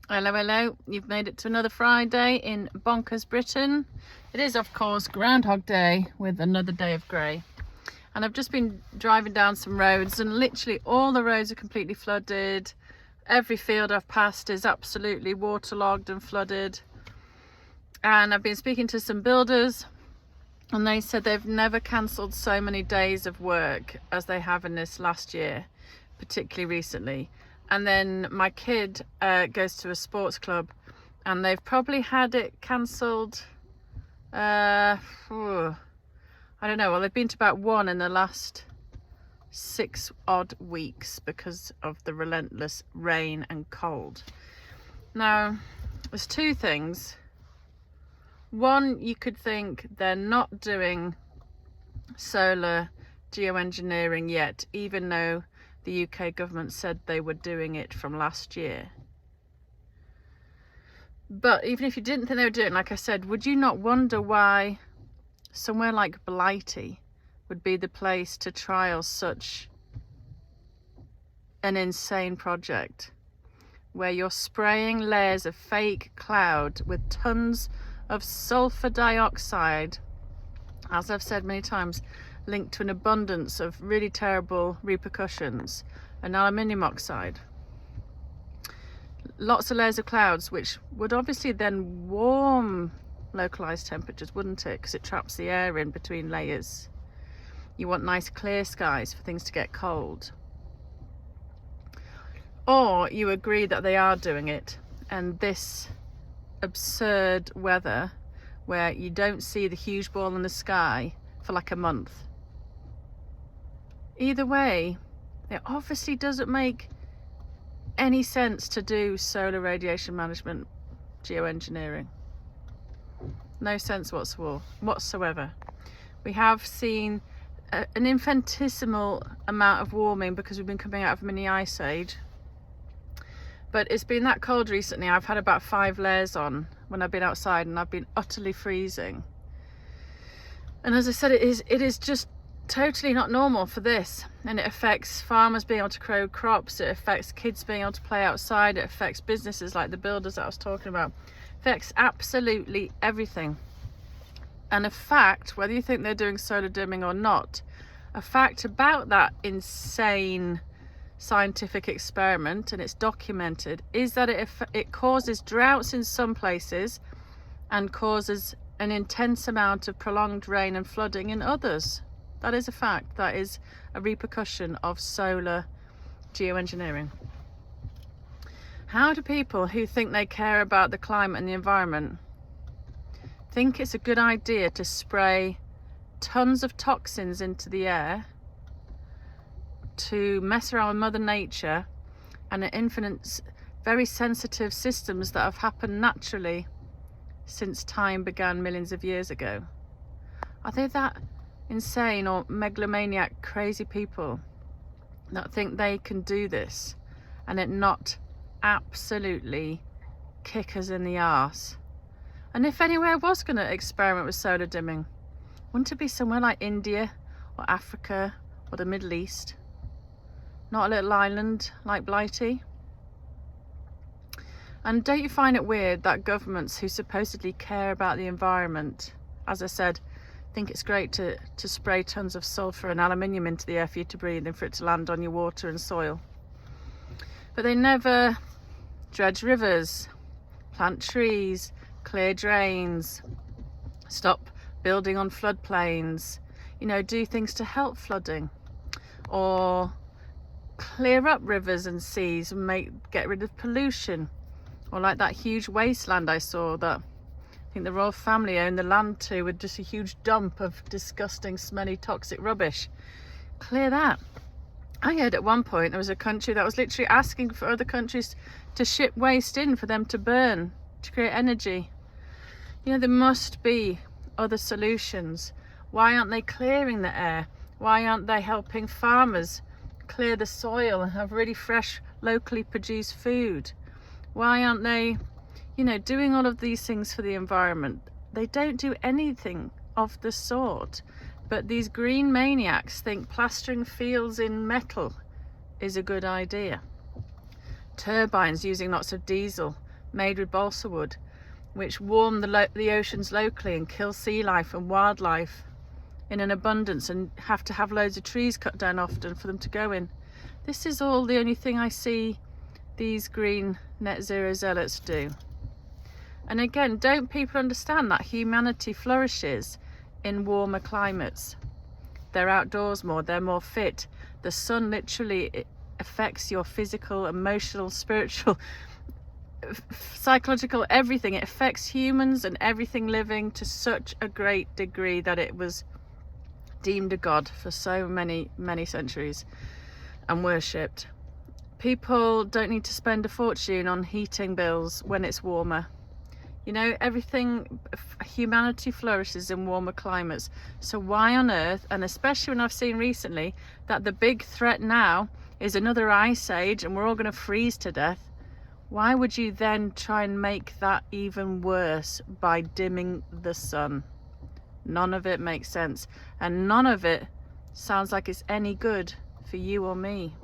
Hello, hello. You've made it to another Friday in bonkers Britain. It is, of course, Groundhog Day with another day of grey. And I've just been driving down some roads and literally all the roads are completely flooded. Every field I've passed is absolutely waterlogged and flooded. And I've been speaking to some builders and they said they've never cancelled so many days of work as they have in this last year, particularly recently. And then my kid goes to a sports club and they've probably had it cancelled, I don't know, well, they've been to about one in the last 6 odd weeks because of the relentless rain and cold. Now, there's two things. One, you could think they're not doing solar geoengineering yet, even though the UK government said they were doing it from last year. But even if you didn't think they were doing it, like I said, would you not wonder why somewhere like Blighty would be the place to trial such an insane project where you're spraying layers of fake cloud with tons of sulfur dioxide, as I've said many times, linked to an abundance of really terrible repercussions, and aluminium oxide. Lots of layers of clouds, which would obviously then warm localized temperatures, wouldn't it? Because it traps the air in between layers. You want nice clear skies for things to get cold. Or you agree that they are doing it, and this absurd weather where you don't see the huge ball in the sky for like a month. Either way, it obviously doesn't make any sense to do solar radiation management geoengineering. No sense whatsoever. We have seen an infinitesimal amount of warming because we've been coming out of a mini ice age. But it's been that cold recently. I've had about 5 layers on when I've been outside and I've been utterly freezing. And as I said, it is just totally not normal for this, and it affects farmers being able to grow crops, it affects kids being able to play outside, it affects businesses like the builders that I was talking about, it affects absolutely everything. And a fact, whether you think they're doing solar dimming or not, a fact about that insane scientific experiment, and it's documented, is that it causes droughts in some places and causes an intense amount of prolonged rain and flooding in others. That is a fact. That is a repercussion of solar geoengineering. How do people who think they care about the climate and the environment think it's a good idea to spray tons of toxins into the air to mess around with Mother Nature and an infinite, very sensitive systems that have happened naturally since time began millions of years ago? Are they that insane or megalomaniac crazy people that think they can do this and it not absolutely kick us in the arse? And if anywhere was going to experiment with solar dimming, wouldn't it be somewhere like India or Africa or the Middle East? Not a little island like Blighty? And don't you find it weird that governments who supposedly care about the environment, as I said, think it's great to spray tons of sulfur and aluminium into the air for you to breathe and for it to land on your water and soil, but they never dredge rivers, plant trees, clear drains, stop building on floodplains, do things to help flooding, or clear up rivers and seas and get rid of pollution, or like that huge wasteland I saw that I think the royal family owned the land to, with just a huge dump of disgusting, smelly, toxic rubbish. Clear that. I heard at one point there was a country that was literally asking for other countries to ship waste in for them to burn, to create energy. There must be other solutions. Why aren't they clearing the air? Why aren't they helping farmers clear the soil and have really fresh, locally produced food? Why aren't they doing all of these things for the environment? They don't do anything of the sort. But these green maniacs think plastering fields in metal is a good idea. Turbines using lots of diesel made with balsa wood, which warm the oceans locally and kill sea life and wildlife in an abundance, and have to have loads of trees cut down often for them to go in. This is all the only thing I see these green net zero zealots do. And again, don't people understand that humanity flourishes in warmer climates? They're outdoors more, they're more fit. The sun literally affects your physical, emotional, spiritual, psychological, everything. It affects humans and everything living to such a great degree that it was deemed a god for so many centuries and worshipped. People don't need to spend a fortune on heating bills when it's warmer. You know, everything, humanity flourishes in warmer climates. So why on earth, and especially when I've seen recently that the big threat now is another ice age and we're all going to freeze to death, why would you then try and make that even worse by dimming the sun? None of it makes sense, and none of it sounds like it's any good for you or me.